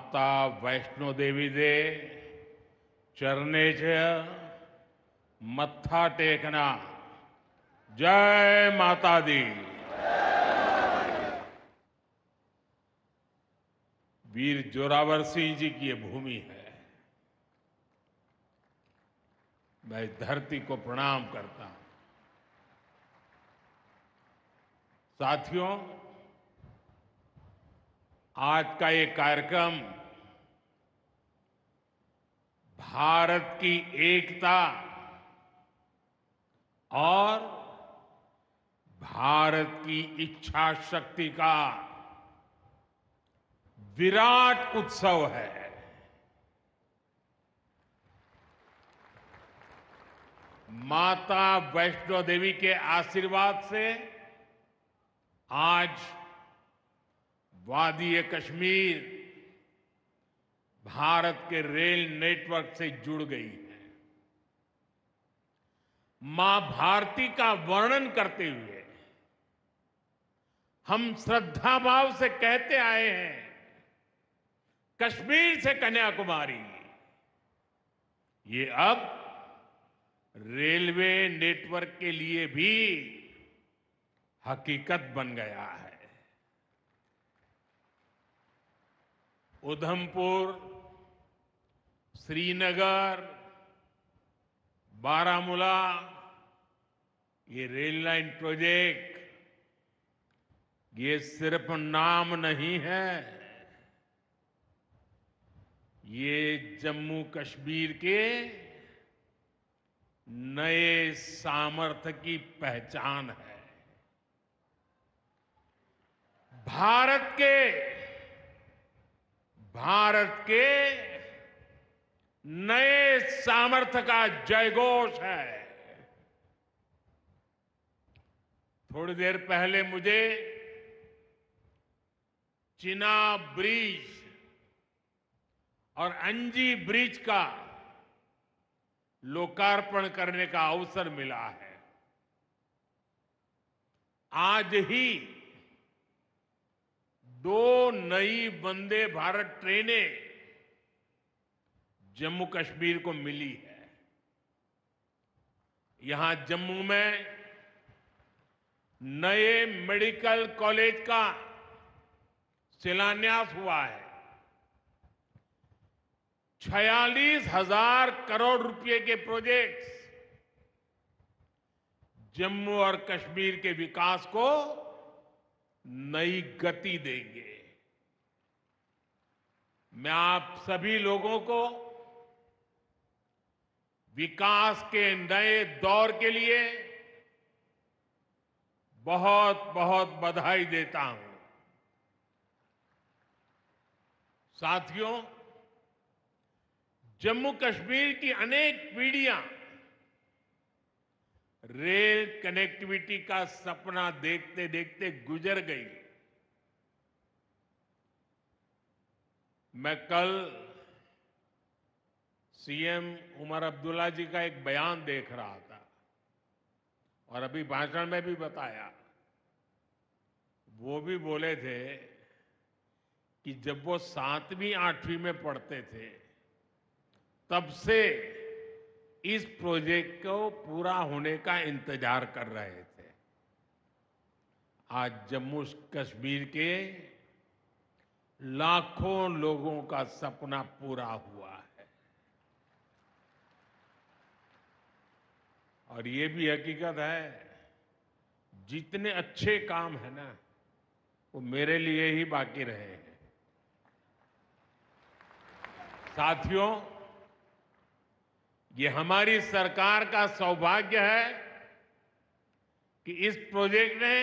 माता वैष्णो देवी दे चरणे च मत्था टेकना। जय माता दी। वीर जोरावर सिंह जी की ये भूमि है। मैं इस धरती को प्रणाम करता हूं। साथियों, आज का ये कार्यक्रम भारत की एकता और भारत की इच्छा शक्ति का विराट उत्सव है। माता वैष्णो देवी के आशीर्वाद से आज वादी कश्मीर भारत के रेल नेटवर्क से जुड़ गई है। मां भारती का वर्णन करते हुए हम श्रद्धा भाव से कहते आए हैं, कश्मीर से कन्याकुमारी। ये अब रेलवे नेटवर्क के लिए भी हकीकत बन गया है। उधमपुर, श्रीनगर, बारामूला, ये रेल लाइन प्रोजेक्ट ये सिर्फ नाम नहीं है, ये जम्मू कश्मीर के नए सामर्थ्य की पहचान है। भारत के नए सामर्थ्य का जयघोष है। थोड़ी देर पहले मुझे चिनाब ब्रिज और अंजी ब्रिज का लोकार्पण करने का अवसर मिला है। आज ही 2 नई वंदे भारत ट्रेनें जम्मू कश्मीर को मिली है। यहां जम्मू में नए मेडिकल कॉलेज का शिलान्यास हुआ है। 46,000 करोड़ रुपए के प्रोजेक्ट्स जम्मू और कश्मीर के विकास को नई गति देंगे। मैं आप सभी लोगों को विकास के नए दौर के लिए बहुत बहुत बधाई देता हूं। साथियों, जम्मू कश्मीर की अनेक पीढ़ियां रेल कनेक्टिविटी का सपना देखते देखते गुजर गई। मैं कल सीएम उमर अब्दुल्ला जी का एक बयान देख रहा था और अभी भाषण में भी बताया। वो भी बोले थे कि जब वो 7वीं 8वीं में पढ़ते थे तब से इस प्रोजेक्ट को पूरा होने का इंतजार कर रहे थे। आज जम्मू कश्मीर के लाखों लोगों का सपना पूरा हुआ है। और ये भी हकीकत है, जितने अच्छे काम है ना वो मेरे लिए ही बाकी रहे हैं। साथियों, ये हमारी सरकार का सौभाग्य है कि इस प्रोजेक्ट ने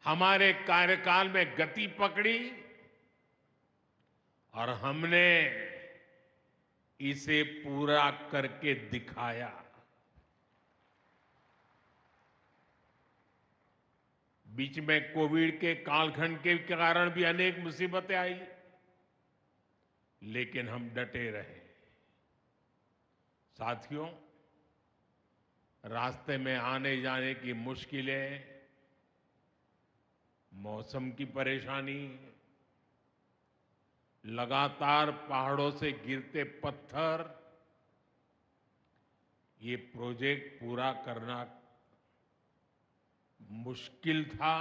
हमारे कार्यकाल में गति पकड़ी और हमने इसे पूरा करके दिखाया। बीच में कोविड के कालखंड के कारण भी अनेक मुसीबतें आई, लेकिन हम डटे रहे। साथियों, रास्ते में आने जाने की मुश्किलें, मौसम की परेशानी, लगातार पहाड़ों से गिरते पत्थर, ये प्रोजेक्ट पूरा करना मुश्किल था,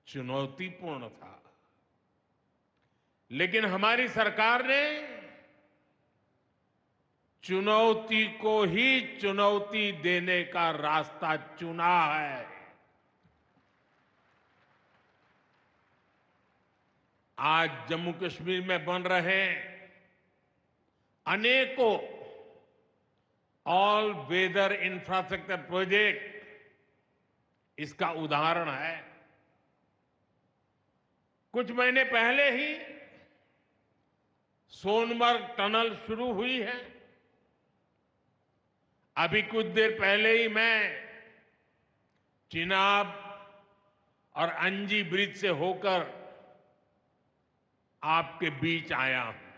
चुनौतीपूर्ण था। लेकिन हमारी सरकार ने चुनौती को ही चुनौती देने का रास्ता चुना है। आज जम्मू कश्मीर में बन रहे अनेकों ऑल वेदर इंफ्रास्ट्रक्चर प्रोजेक्ट इसका उदाहरण है। कुछ महीने पहले ही सोनमर्ग टनल शुरू हुई है। अभी कुछ देर पहले ही मैं चिनाब और अंजी ब्रिज से होकर आपके बीच आया हूं।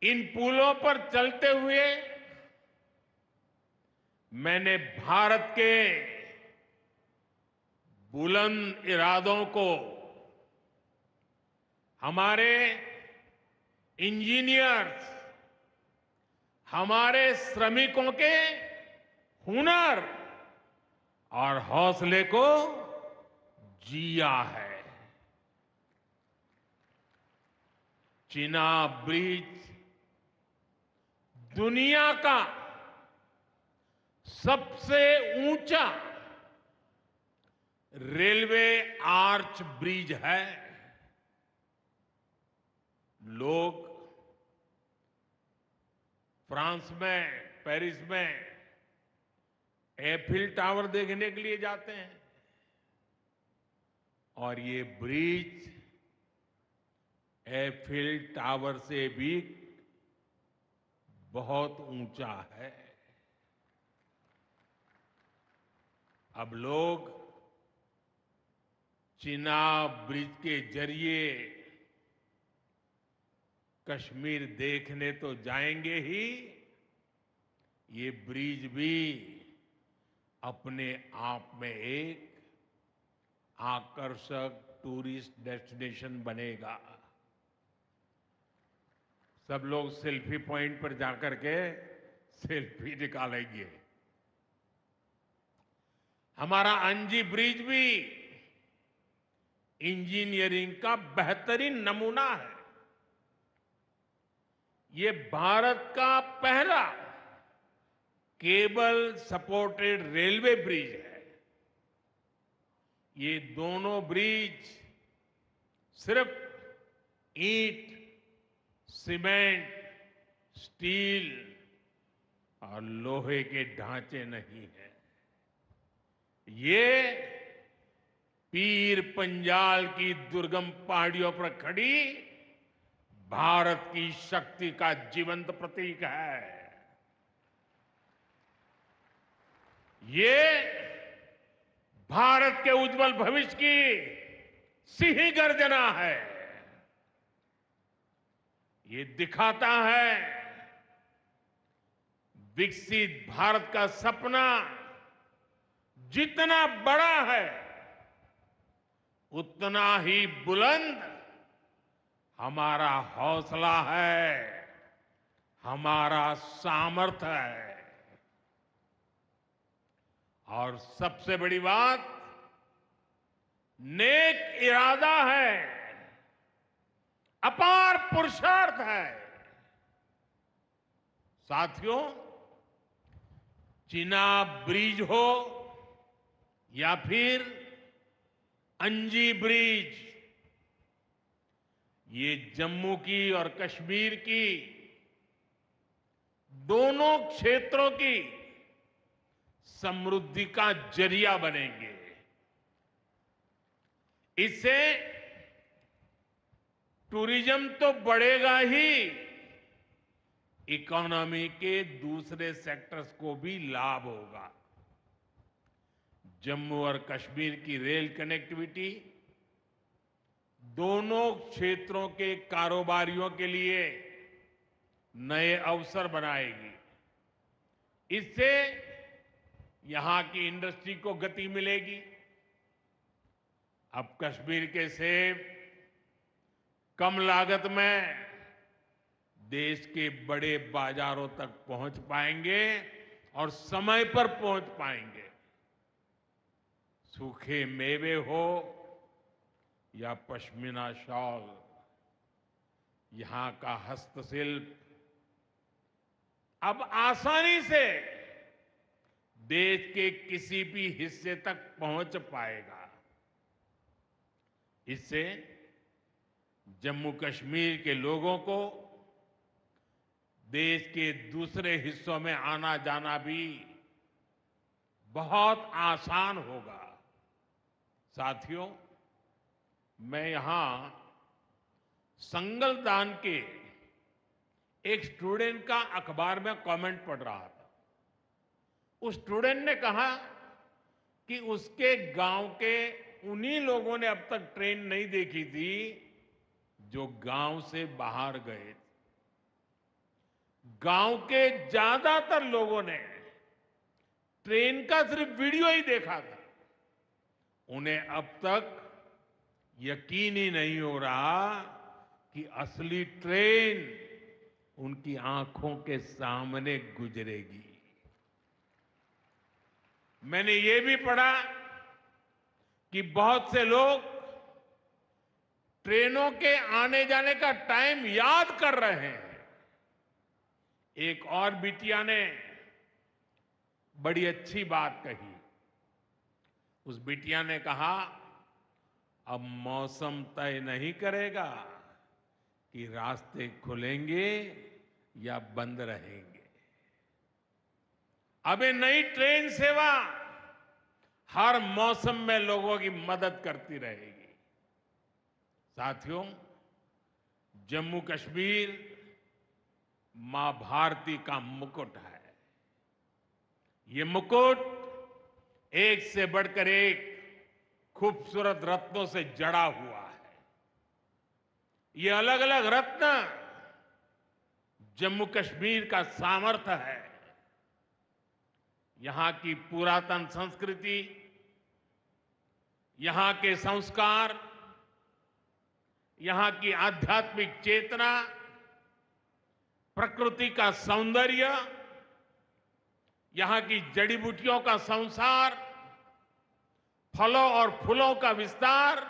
इन पुलों पर चलते हुए मैंने भारत के बुलंद इरादों को, हमारे इंजीनियर्स, हमारे श्रमिकों के हुनर और हौसले को जिया है। चिनाब ब्रिज दुनिया का सबसे ऊंचा रेलवे आर्च ब्रिज है। लोग फ्रांस में, पेरिस में एफिल टावर देखने के लिए जाते हैं और ये ब्रिज एफिल टावर से भी बहुत ऊंचा है। अब लोग चिनाब ब्रिज के जरिए कश्मीर देखने तो जाएंगे ही, ये ब्रिज भी अपने आप में एक आकर्षक टूरिस्ट डेस्टिनेशन बनेगा। सब लोग सेल्फी पॉइंट पर जाकर के सेल्फी निकालेंगे। हमारा अंजी ब्रिज भी इंजीनियरिंग का बेहतरीन नमूना है। ये भारत का पहला केबल सपोर्टेड रेलवे ब्रिज है। ये दोनों ब्रिज सिर्फ ईंट, सीमेंट, स्टील और लोहे के ढांचे नहीं है। ये पीर पंजाल की दुर्गम पहाड़ियों पर खड़ी भारत की शक्ति का जीवंत प्रतीक है। ये भारत के उज्जवल भविष्य की सिंह गर्जना है। ये दिखाता है विकसित भारत का सपना जितना बड़ा है उतना ही बुलंद हमारा हौसला है, हमारा सामर्थ्य है। और सबसे बड़ी बात, नेक इरादा है, अपार पुरुषार्थ है। साथियों, चिनाब ब्रिज हो या फिर अंजी ब्रिज, ये जम्मू की और कश्मीर की दोनों क्षेत्रों की समृद्धि का जरिया बनेंगे। इससे टूरिज्म तो बढ़ेगा ही, इकोनॉमी के दूसरे सेक्टर्स को भी लाभ होगा। जम्मू और कश्मीर की रेल कनेक्टिविटी दोनों क्षेत्रों के कारोबारियों के लिए नए अवसर बनाएगी। इससे यहां की इंडस्ट्री को गति मिलेगी। अब कश्मीर के सेब कम लागत में देश के बड़े बाजारों तक पहुंच पाएंगे और समय पर पहुंच पाएंगे। सूखे मेवे हो या पश्मीना शॉल, यहां का हस्तशिल्प अब आसानी से देश के किसी भी हिस्से तक पहुंच पाएगा। इससे जम्मू कश्मीर के लोगों को देश के दूसरे हिस्सों में आना जाना भी बहुत आसान होगा। साथियों, मैं यहां संगलदान के एक स्टूडेंट का अखबार में कमेंट पढ़ रहा था। उस स्टूडेंट ने कहा कि उसके गांव के उन्हीं लोगों ने अब तक ट्रेन नहीं देखी थी जो गांव से बाहर गए थे। गांव के ज्यादातर लोगों ने ट्रेन का सिर्फ वीडियो ही देखा था। उन्हें अब तक यकीन ही नहीं हो रहा कि असली ट्रेन उनकी आंखों के सामने गुजरेगी। मैंने ये भी पढ़ा कि बहुत से लोग ट्रेनों के आने जाने का टाइम याद कर रहे हैं। एक और बिटिया ने बड़ी अच्छी बात कही। उस बिटिया ने कहा, अब मौसम तय नहीं करेगा कि रास्ते खुलेंगे या बंद रहेंगे। अब ये नई ट्रेन सेवा हर मौसम में लोगों की मदद करती रहेगी। साथियों, जम्मू कश्मीर मां भारती का मुकुट है। ये मुकुट एक से बढ़कर एक खूबसूरत रत्नों से जड़ा हुआ है। ये अलग अलग रत्न जम्मू कश्मीर का सामर्थ्य है। यहां की पुरातन संस्कृति, यहां के संस्कार, यहां की आध्यात्मिक चेतना, प्रकृति का सौंदर्य, यहां की जड़ी बूटियों का संसार, फलों और फूलों का विस्तार,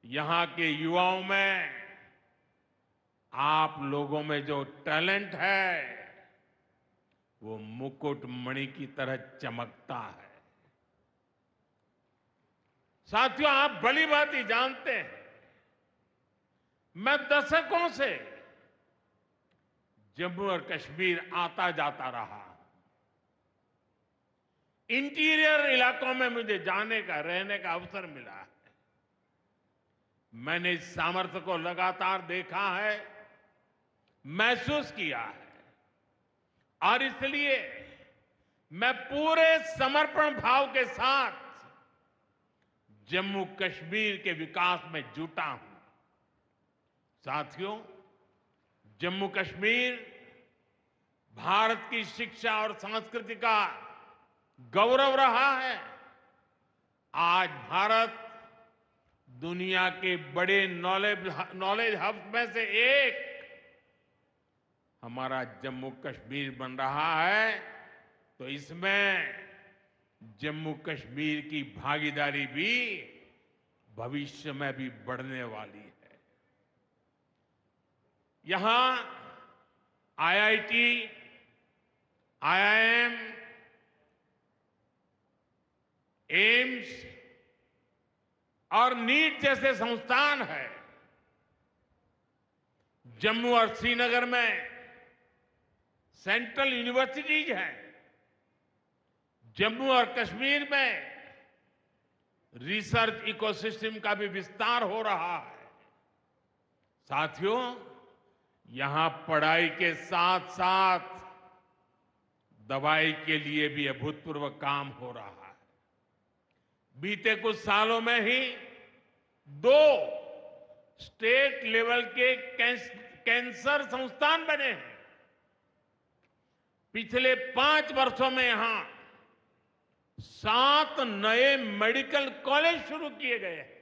यहां के युवाओं में, आप लोगों में जो टैलेंट है वो मुकुट मणि की तरह चमकता है। साथियों, आप भली भांति जानते हैं, मैं दशकों से जम्मू और कश्मीर आता जाता रहा। इंटीरियर इलाकों में मुझे जाने का, रहने का अवसर मिला है। मैंने इस सामर्थ्य को लगातार देखा है, महसूस किया है, और इसलिए मैं पूरे समर्पण भाव के साथ जम्मू कश्मीर के विकास में जुटा हूं। साथियों, जम्मू कश्मीर भारत की शिक्षा और संस्कृति का गौरव रहा है। आज भारत दुनिया के बड़े नॉलेज हब में से एक हमारा जम्मू कश्मीर बन रहा है, तो इसमें जम्मू कश्मीर की भागीदारी भी भविष्य में भी बढ़ने वाली है। यहां आईआईटी, आईआईएम, एम्स और नीट जैसे संस्थान हैं। जम्मू और श्रीनगर में सेंट्रल यूनिवर्सिटीज हैं। जम्मू और कश्मीर में रिसर्च इकोसिस्टम का भी विस्तार हो रहा है। साथियों, यहां पढ़ाई के साथ साथ दवाई के लिए भी अभूतपूर्व काम हो रहा है। बीते कुछ सालों में ही 2 स्टेट लेवल के कैंसर संस्थान बने हैं। पिछले 5 वर्षों में यहां 7 नए मेडिकल कॉलेज शुरू किए गए हैं।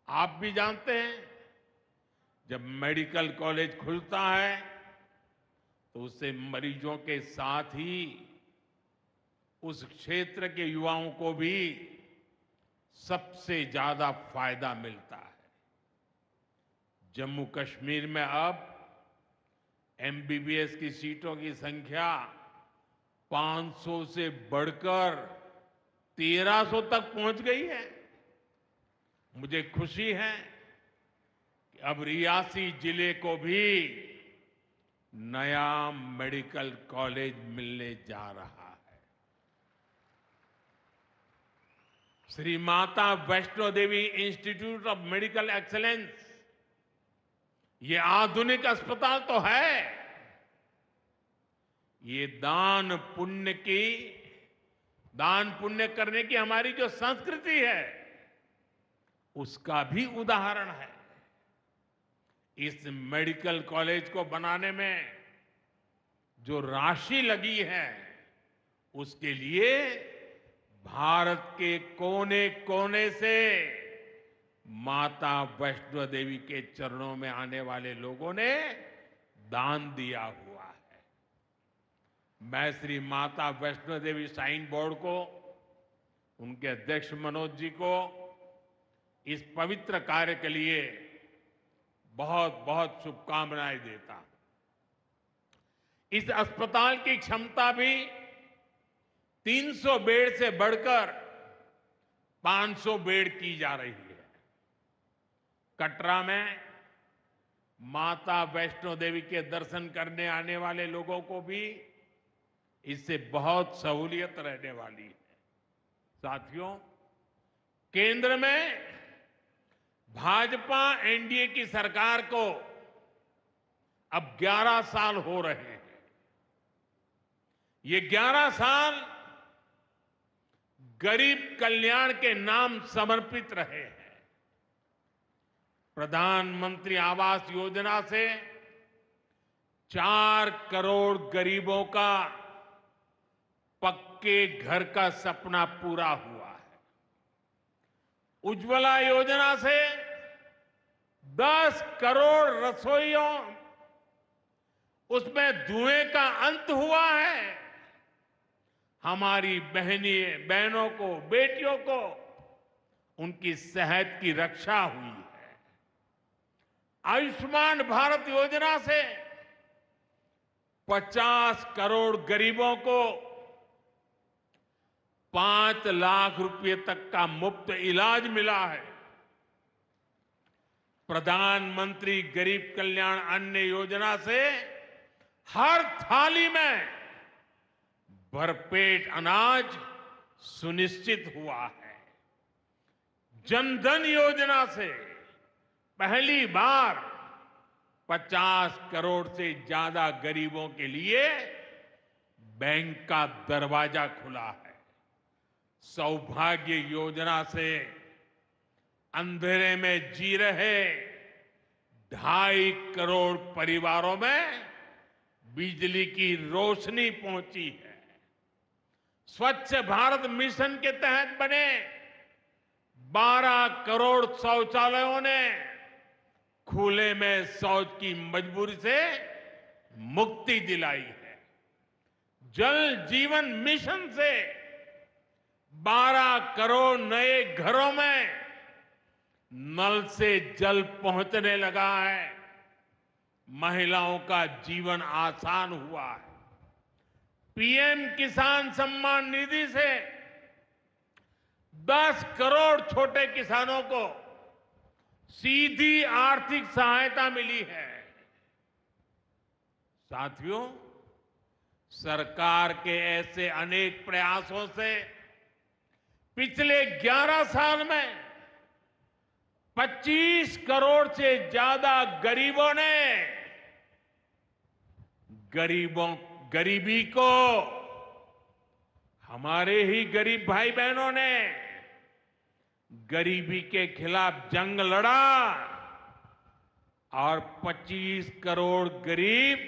आप भी जानते हैं, जब मेडिकल कॉलेज खुलता है तो उससे मरीजों के साथ ही उस क्षेत्र के युवाओं को भी सबसे ज्यादा फायदा मिलता है। जम्मू कश्मीर में अब एमबीबीएस की सीटों की संख्या 500 से बढ़कर 1300 तक पहुंच गई है। मुझे खुशी है कि अब रियासी जिले को भी नया मेडिकल कॉलेज मिलने जा रहा है। Shri Mata Vaishno Devi institute of medical excellence, ये आधुनिक अस्पताल तो है, ये दान पुण्य करने की हमारी जो संस्कृति है उसका भी उदाहरण है। इस मेडिकल कॉलेज को बनाने में जो राशि लगी है उसके लिए भारत के कोने कोने से माता वैष्णो देवी के चरणों में आने वाले लोगों ने दान दिया हुआ है। मैं श्री माता वैष्णो देवी श्राइन बोर्ड को, उनके अध्यक्ष मनोज जी को इस पवित्र कार्य के लिए बहुत बहुत शुभकामनाएं देता हूं। इस अस्पताल की क्षमता भी 300 बेड से बढ़कर 500 बेड की जा रही है। कटरा में माता वैष्णो देवी के दर्शन करने आने वाले लोगों को भी इससे बहुत सहूलियत रहने वाली है। साथियों, केंद्र में भाजपा एनडीए की सरकार को अब 11 साल हो रहे हैं। ये 11 साल गरीब कल्याण के नाम समर्पित रहे हैं। प्रधानमंत्री आवास योजना से 4 करोड़ गरीबों का पक्के घर का सपना पूरा हुआ है। उज्ज्वला योजना से 10 करोड़ रसोइयों, उसमें धुएं का अंत हुआ है। हमारी बहनों को, बेटियों को उनकी सेहत की रक्षा हुई है। आयुष्मान भारत योजना से 50 करोड़ गरीबों को 5 लाख रुपए तक का मुफ्त इलाज मिला है। प्रधानमंत्री गरीब कल्याण अन्न योजना से हर थाली में भरपेट अनाज सुनिश्चित हुआ है। जनधन योजना से पहली बार 50 करोड़ से ज्यादा गरीबों के लिए बैंक का दरवाजा खुला है। सौभाग्य योजना से अंधेरे में जी रहे 2.5 करोड़ परिवारों में बिजली की रोशनी पहुंची है। स्वच्छ भारत मिशन के तहत बने 12 करोड़ शौचालयों ने खुले में शौच की मजबूरी से मुक्ति दिलाई है। जल जीवन मिशन से 12 करोड़ नए घरों में नल से जल पहुंचने लगा है। महिलाओं का जीवन आसान हुआ है। पीएम किसान सम्मान निधि से 10 करोड़ छोटे किसानों को सीधी आर्थिक सहायता मिली है। साथियों, सरकार के ऐसे अनेक प्रयासों से पिछले 11 साल में 25 करोड़ से ज्यादा गरीबों ने गरीबी को, हमारे ही गरीब भाई बहनों ने गरीबी के खिलाफ जंग लड़ा और 25 करोड़ गरीब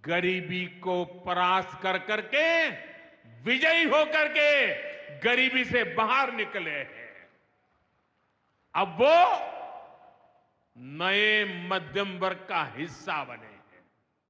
गरीबी को परास्त कर करके विजयी होकर के गरीबी से बाहर निकले हैं। अब वो नए मध्यम वर्ग का हिस्सा बने।